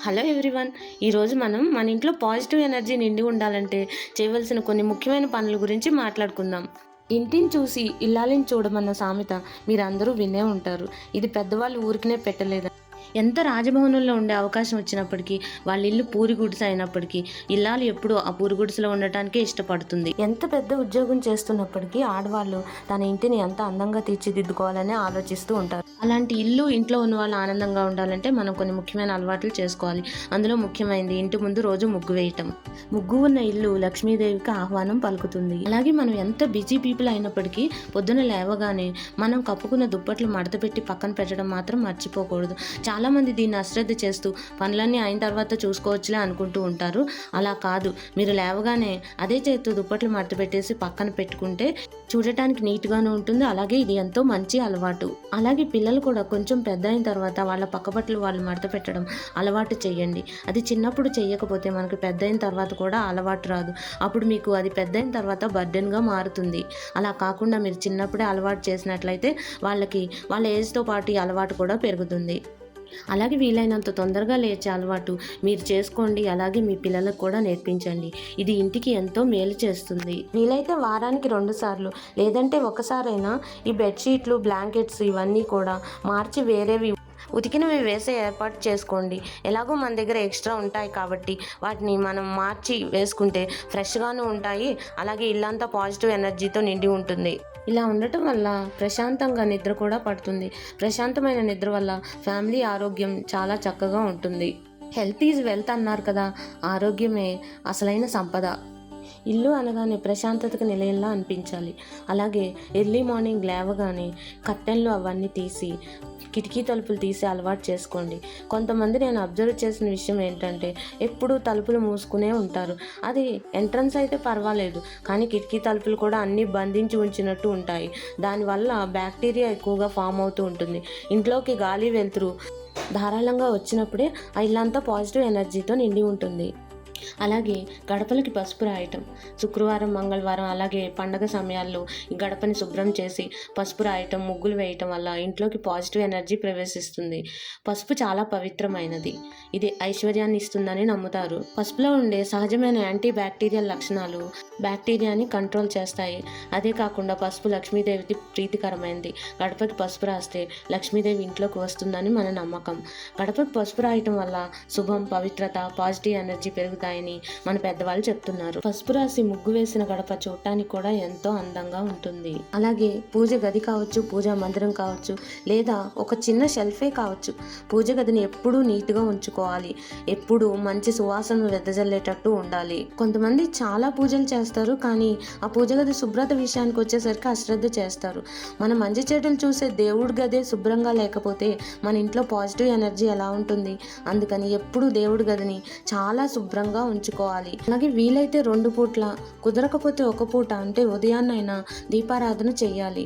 Hello everyone. ఈరోజు మనం మన ఇంట్లో పాజిటివ్ ఎనర్జీ నిండి ఉండాలంటే చేయవలసిన కొన్ని ముఖ్యమైన పనుల గురించి మాట్లాడుకుందాం. ఇంటిని చూసి ఇల్లాలిని చూడమన్న సామెత మీరందరూ వినే ఉంటారు. ఇది పెద్దవాళ్ళు ఊరికనే పెట్టలేదు. ఎంత రాజభవనంలో ఉండే అవకాశం వచ్చినప్పటికీ, వాళ్ళ ఇల్లు పూరి గుడిసె అయినప్పటికీ ఇల్లాలు ఎప్పుడూ ఆ పూరి గుడిసెలో ఉండటానికే ఇష్టపడుతుంది. ఎంత పెద్ద ఉద్యోగం చేస్తున్నప్పటికీ ఆడవాళ్ళు తన ఇంటిని ఎంత అందంగా తీర్చిదిద్దుకోవాలని ఆలోచిస్తూ ఉంటారు. అలాంటి ఇల్లు, ఇంట్లో ఉన్న వాళ్ళు ఆనందంగా ఉండాలంటే మనం కొన్ని ముఖ్యమైన అలవాట్లు చేసుకోవాలి. అందులో ముఖ్యమైనది ఇంటి ముందు రోజు ముగ్గు వేయటం. ముగ్గు ఉన్న ఇల్లు లక్ష్మీదేవికి ఆహ్వానం పలుకుతుంది. అలాగే మనం ఎంత బిజీ పీపుల్ అయినప్పటికీ పొద్దున లేవగానే మనం కప్పుకున్న దుప్పట్లు మడత పెట్టి పక్కన పెట్టడం మాత్రం మర్చిపోకూడదు. చాలా మంది దీన్ని అశ్రద్ధ చేస్తూ పనులన్నీ అయిన తర్వాత చూసుకోవచ్చులే అనుకుంటూ ఉంటారు. అలా కాదు. మీరు లేవగానే అదే చేతితో దుప్పట్లు మడత పెట్టేసి పక్కన పెట్టుకుంటే చూడటానికి నీట్గాను ఉంటుంది. అలాగే ఇది ఎంతో మంచి అలవాటు. అలాగే పిల్లలు కూడా కొంచెం పెద్ద అయిన తర్వాత వాళ్ళ పక్క బట్టలు వాళ్ళు మడత పెట్టడం అలవాటు చేయండి. అది చిన్నప్పుడు చేయకపోతే మనకు పెద్ద అయిన తర్వాత కూడా అలవాటు రాదు. అప్పుడు మీకు అది పెద్ద అయిన తర్వాత బర్డెన్గా మారుతుంది. అలా కాకుండా మీరు చిన్నప్పుడే అలవాటు చేసినట్లయితే వాళ్ళకి వాళ్ళ ఏజ్తో పాటు ఈ అలవాటు కూడా పెరుగుతుంది. అలాగే వీలైనంత తొందరగా లేచే అలవాటు మీరు చేసుకోండి. అలాగే మీ పిల్లలకు కూడా నేర్పించండి. ఇది ఇంటికి ఎంతో మేలు చేస్తుంది. వీలైతే వారానికి 2 సార్లు లేదంటే ఒకసారైనా ఈ బెడ్షీట్లు, బ్లాంకెట్స్ ఇవన్నీ కూడా మార్చి వేరేవి ఉతికినవి వేసే ఏర్పాటు చేసుకోండి. ఎలాగో మన దగ్గర ఎక్స్ట్రా ఉంటాయి కాబట్టి వాటిని మనం మార్చి వేసుకుంటే ఫ్రెష్గాను ఉంటాయి. అలాగే ఇల్లంతా పాజిటివ్ ఎనర్జీతో నిండి ఉంటుంది. ఇలా ఉండటం వల్ల ప్రశాంతంగా నిద్ర కూడా పడుతుంది. ప్రశాంతమైన నిద్ర వల్ల ఫ్యామిలీ ఆరోగ్యం చాలా చక్కగా ఉంటుంది. హెల్త్ ఈజ్ వెల్త్ అన్నారు కదా, ఆరోగ్యమే అసలైన సంపద. ఇల్లు అనగానే ప్రశాంతతకు నిలయంలా అనిపించాలి. అలాగే ఎర్లీ మార్నింగ్ లేవగానే కర్టెన్లు అవన్నీ తీసి కిటికీ తలుపులు తీసి అలవాటు చేసుకోండి. కొంతమంది నేను అబ్జర్వ్ చేసిన విషయం ఏంటంటే ఎప్పుడూ తలుపులు మూసుకునే ఉంటారు. అది ఎంట్రన్స్ అయితే పర్వాలేదు, కానీ కిటికీ తలుపులు కూడా అన్నీ బంధించి ఉంచినట్టు ఉంటాయి. దానివల్ల బ్యాక్టీరియా ఎక్కువగా ఫామ్ అవుతూ ఉంటుంది. ఇంట్లోకి గాలి వెలుతురు ధారాళంగా వచ్చినప్పుడే ఆ ఇల్లంతా పాజిటివ్ ఎనర్జీతో నిండి ఉంటుంది. అలాగే గడపలకి పసుపు రాయటం. శుక్రవారం, మంగళవారం అలాగే పండగ సమయాల్లో ఈ గడపని శుభ్రం చేసి పసుపు రాయటం, ముగ్గులు వేయటం వల్ల ఇంట్లోకి పాజిటివ్ ఎనర్జీ ప్రవేశిస్తుంది. పసుపు చాలా పవిత్రమైనది. ఇది ఐశ్వర్యాన్ని ఇస్తుందని నమ్ముతారు. పసుపులో ఉండే సహజమైన యాంటీ బ్యాక్టీరియల్ లక్షణాలు బ్యాక్టీరియాని కంట్రోల్ చేస్తాయి. అదే కాకుండా పసుపు లక్ష్మీదేవికి ప్రీతికరమైనది. గడపకి పసుపు రాస్తే లక్ష్మీదేవి ఇంట్లోకి వస్తుందని మన నమ్మకం. గడపకి పసుపు రాయటం వల్ల శుభం, పవిత్రత, పాజిటివ్ ఎనర్జీ పెరుగుతాయి మన పెద్దవాళ్ళు చెప్తున్నారు. పసుపు రాసి ముగ్గు వేసిన గడప చూడటానికి కూడా ఎంతో అందంగా ఉంటుంది. అలాగే పూజ గది కావచ్చు, పూజా మందిరం కావచ్చు, లేదా ఒక చిన్న షెల్ఫే కావచ్చు, పూజ గదిని ఎప్పుడూ నీట్గా ఉంచుకోవాలి. ఎప్పుడూ మంచి సువాసన వెదజల్లేటట్టు ఉండాలి. కొంతమంది చాలా పూజలు చేస్తారు, కానీ ఆ పూజ గది శుభ్రత విషయానికి వచ్చేసరికి అశ్రద్ధ చేస్తారు. మన మంచి చెడులు చూసే దేవుడి గదే శుభ్రంగా లేకపోతే మన ఇంట్లో పాజిటివ్ ఎనర్జీ ఎలా ఉంటుంది? అందుకని ఎప్పుడూ దేవుడి గదిని చాలా శుభ్రంగా ఉంచుకోవాలి. అలాగే వీలైతే 2 పూట్ల, కుదరకపోతే 1 పూట అంటే ఉదయాన్నైనా దీపారాధన చేయాలి.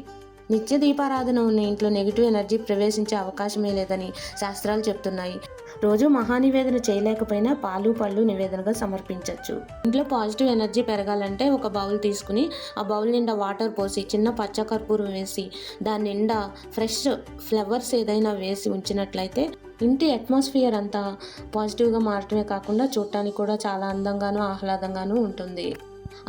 నిత్య దీపారాధన ఉన్న ఇంట్లో నెగిటివ్ ఎనర్జీ ప్రవేశించే అవకాశమే లేదని శాస్త్రాలు చెప్తున్నాయి. రోజు మహానివేదన చేయలేకపోయినా పాలు, పళ్ళు నివేదనగా సమర్పించవచ్చు. ఇంట్లో పాజిటివ్ ఎనర్జీ పెరగాలంటే ఒక బౌల్ తీసుకుని ఆ బౌల్ నిండా వాటర్ పోసి చిన్న పచ్చకర్పూరం వేసి దాని నిండా ఫ్రెష్ ఫ్లవర్స్ ఏదైనా వేసి ఉంచినట్లయితే ఇంటి అట్మాస్ఫియర్ అంతా పాజిటివ్గా మారటమే కాకుండా చూడటానికి కూడా చాలా అందంగాను ఆహ్లాదంగాను ఉంటుంది.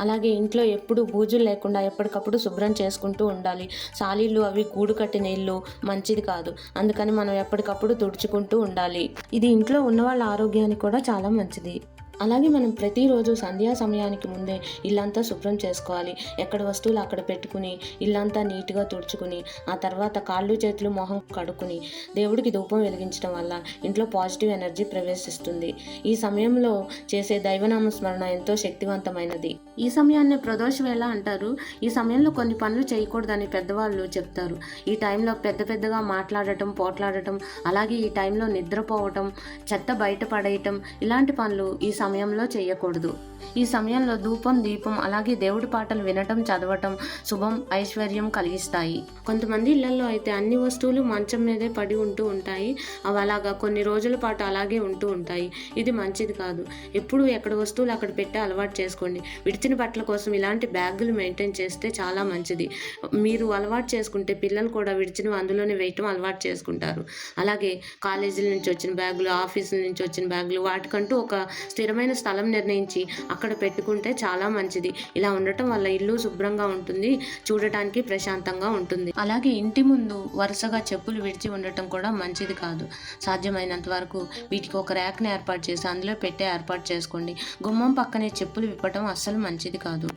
అలాగే ఇంట్లో ఎప్పుడు బూజులు లేకుండా ఎప్పటికప్పుడు శుభ్రం చేసుకుంటూ ఉండాలి. సాలీళ్ళు అవి గూడు కట్టిన ఇల్లు మంచిది కాదు. అందుకని మనం ఎప్పటికప్పుడు తుడుచుకుంటూ ఉండాలి. ఇది ఇంట్లో ఉన్న వాళ్ళ ఆరోగ్యానికి కూడా చాలా మంచిది. అలాగే మనం ప్రతిరోజు సంధ్యా సమయానికి ముందే ఇల్లంతా శుభ్రం చేసుకోవాలి. ఎక్కడ వస్తువులు అక్కడ పెట్టుకుని ఇల్లంతా నీట్గా తుడుచుకుని ఆ తర్వాత కాళ్ళు, చేతులు, మొహం కడుక్కుని దేవుడికి ధూపం వెలిగించడం వల్ల ఇంట్లో పాజిటివ్ ఎనర్జీ ప్రవేశిస్తుంది. ఈ సమయంలో చేసే దైవనామ స్మరణ ఎంతో శక్తివంతమైనది. ఈ సమయాన్నే ప్రదోష వేళ అంటారు. ఈ సమయంలో కొన్ని పనులు చేయకూడదని పెద్దవాళ్ళు చెప్తారు. ఈ టైంలో పెద్దగా మాట్లాడటం, పోట్లాడటం, అలాగే ఈ టైంలో నిద్రపోవటం, చెత్త బయట పడేయటం, ఇలాంటి పనులు ఈ సమయంలో చేయకూడదు. ఈ సమయంలో ధూపం, దీపం అలాగే దేవుడి పాటలు వినటం, చదవటం శుభం, ఐశ్వర్యం కలిగిస్తాయి. కొంతమంది ఇళ్లలో అయితే అన్ని వస్తువులు మంచం మీదే పడి ఉంటూ ఉంటాయి. అవి అలాగా కొన్ని రోజుల పాటు అలాగే ఉంటూ ఉంటాయి. ఇది మంచిది కాదు. ఎప్పుడు ఎక్కడ వస్తువులు అక్కడ పెట్టే అలవాటు చేసుకోండి. విడిచిన బట్టల కోసం ఇలాంటి బ్యాగులు మెయింటైన్ చేస్తే చాలా మంచిది. మీరు అలవాటు చేసుకుంటే పిల్లలు కూడా విడిచినవి అందులోనే వేయటం అలవాటు చేసుకుంటారు. అలాగే కాలేజీల నుంచి వచ్చిన బ్యాగులు, ఆఫీసుల నుంచి వచ్చిన బ్యాగులు వాటికంటూ ఒక స్థిరమైన స్థలం నిర్ణయించి అక్కడ పెట్టుకుంటే చాలా మంచిది. ఇలా ఉండటం వల్ల ఇల్లు శుభ్రంగా ఉంటుంది, చూడటానికి ప్రశాంతంగా ఉంటుంది. అలాగే ఇంటి ముందు వరుసగా చెప్పులు విడిచి ఉండటం కూడా మంచిది కాదు. సాధ్యమైనంత వరకు వీటికి ఒక ర్యాక్ని ఏర్పాటు చేసి అందులో పెట్టే ఏర్పాటు చేసుకోండి. గుమ్మం పక్కనే చెప్పులు విప్పటం అస్సలు మంచిది కాదు.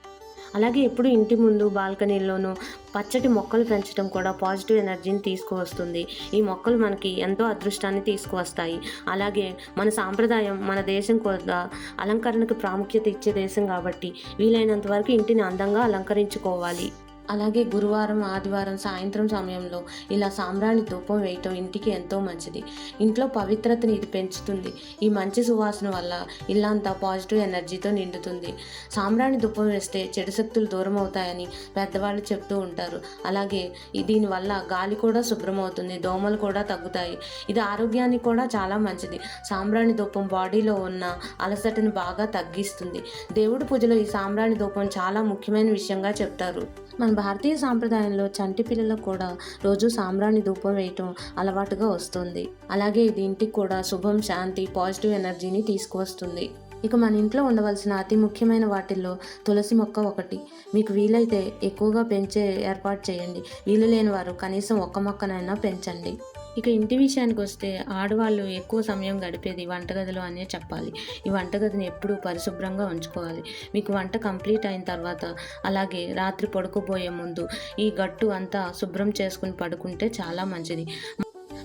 అలాగే ఎప్పుడు ఇంటి ముందు బాల్కనీల్లోనూ పచ్చటి మొక్కలు పెంచడం కూడా పాజిటివ్ ఎనర్జీని తీసుకువస్తుంది. ఈ మొక్కలు మనకి ఎంతో అదృష్టాన్ని తీసుకువస్తాయి. అలాగే మన సాంప్రదాయం, మన దేశం కూడా అలంకరణకు ప్రాముఖ్యత ఇచ్చే దేశం కాబట్టి వీలైనంత వరకు ఇంటిని అందంగా అలంకరించుకోవాలి. అలాగే గురువారం, ఆదివారం సాయంత్రం సమయంలో ఇలా సాంబ్రాణి ధూపం వేయటం ఇంటికి ఎంతో మంచిది. ఇంట్లో పవిత్రతని ఇది పెంచుతుంది. ఈ మంచి సువాసన వల్ల ఇల్లంతా పాజిటివ్ ఎనర్జీతో నిండుతుంది. సాంబ్రాణి ధూపం వేస్తే చెడు శక్తులు దూరం అవుతాయని పెద్దవాళ్ళు చెప్తూ ఉంటారు. అలాగే దీనివల్ల గాలి కూడా శుభ్రమవుతుంది, దోమలు కూడా తగ్గుతాయి. ఇది ఆరోగ్యానికి కూడా చాలా మంచిది. సాంబ్రాణి ధూపం బాడీలో ఉన్న అలసటను బాగా తగ్గిస్తుంది. దేవుడి పూజలో ఈ సాంబ్రాణి ధూపం చాలా ముఖ్యమైన విషయంగా చెప్తారు. మన భారతీయ సాంప్రదాయంలో చంటి పిల్లలకు కూడా రోజు సాంబ్రాణి ధూపం వేయటం అలవాటుగా వస్తుంది. అలాగే ఇది ఇంటికి కూడా శుభం, శాంతి, పాజిటివ్ ఎనర్జీని తీసుకువస్తుంది. ఇక మన ఇంట్లో ఉండవలసిన అతి ముఖ్యమైన వాటిల్లో తులసి మొక్క ఒకటి. మీకు వీలైతే ఎక్కువగా పెంచే ఏర్పాటు చేయండి. వీలు లేని వారు కనీసం ఒక్క మొక్కనైనా పెంచండి. ఇక ఇంటి విషయానికి వస్తే ఆడవాళ్ళు ఎక్కువ సమయం గడిపేది వంటగదిలో అనే చెప్పాలి. ఈ వంటగదిని ఎప్పుడూ పరిశుభ్రంగా ఉంచుకోవాలి. మీకు వంట కంప్లీట్ అయిన తర్వాత అలాగే రాత్రి పడుకోబోయే ముందు ఈ గట్టు అంతా శుభ్రం చేసుకుని పడుకుంటే చాలా మంచిది.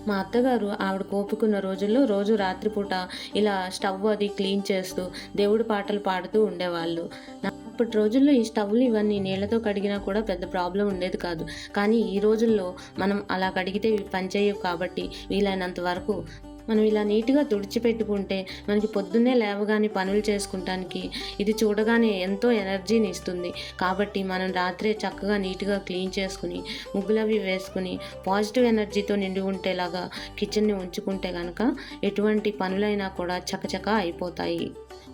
మా అత్తగారు ఆవిడ కోపుకున్న రోజుల్లో రోజు రాత్రిపూట ఇలా స్టవ్ అది క్లీన్ చేస్తూ దేవుడి పాటలు పాడుతూ ఉండేవాళ్ళు. అప్పటి రోజుల్లో ఈ స్టవ్లు ఇవన్నీ నీళ్లతో కడిగినా కూడా పెద్ద ప్రాబ్లం ఉండేది కాదు. కానీ ఈ రోజుల్లో మనం అలా కడిగితే ఇవి పనిచేయవు కాబట్టి వీలైనంత వరకు మనం ఇలా నీట్గా తుడిచిపెట్టుకుంటే మనకి పొద్దున్నే లేవగానే పనులు చేసుకుంటానికి ఇది చూడగానే ఎంతో ఎనర్జీని ఇస్తుంది. కాబట్టి మనం రాత్రే చక్కగా నీట్గా క్లీన్ చేసుకుని ముగ్గులవి వేసుకుని పాజిటివ్ ఎనర్జీతో నిండి ఉండేలాగా కిచెన్ని ఉంచుకుంటే కనుక ఎటువంటి పనులైనా కూడా చకచకా అయిపోతాయి.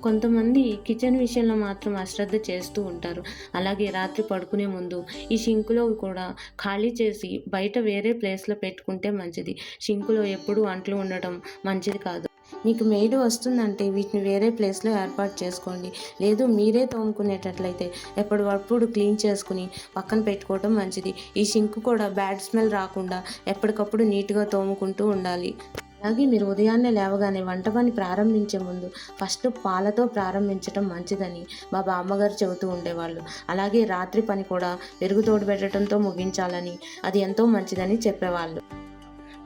కొంతమంది కిచెన్ విషయంలో మాత్రం అశ్రద్ధ చేస్తూ ఉంటారు. అలాగే రాత్రి పడుకునే ముందు ఈ షింకులో కూడా ఖాళీ చేసి బయట వేరే ప్లేస్లో పెట్టుకుంటే మంచిది. షింకులో ఎప్పుడూ అంట్లు ఉండటం మంచిది కాదు. మీకు మెయిడ్ వస్తుందంటే వీటిని వేరే ప్లేస్లో ఏర్పాటు చేసుకోండి. లేదు మీరే తోముకునేటట్లయితే ఎప్పటికప్పుడు క్లీన్ చేసుకుని పక్కన పెట్టుకోవటం మంచిది. ఈ షింక్ కూడా బ్యాడ్ స్మెల్ రాకుండా ఎప్పటికప్పుడు నీట్గా తోముకుంటూ ఉండాలి. అలాగే మీరు ఉదయాన్నే లేవగానే వంట పని ప్రారంభించే ముందు ఫస్ట్ పాలతో ప్రారంభించడం మంచిదని మా బామ్మగారు చెబుతూ ఉండేవాళ్ళు. అలాగే రాత్రి పని కూడా పెరుగు తోడు పెట్టడంతో ముగించాలని, అది ఎంతో మంచిదని చెప్పేవాళ్ళు.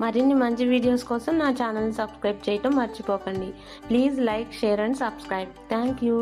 మరిన్ని మంచి వీడియోస్ కోసం నా ఛానల్ని సబ్స్క్రైబ్ చేయటం మర్చిపోకండి. Please like, share and subscribe. Thank you.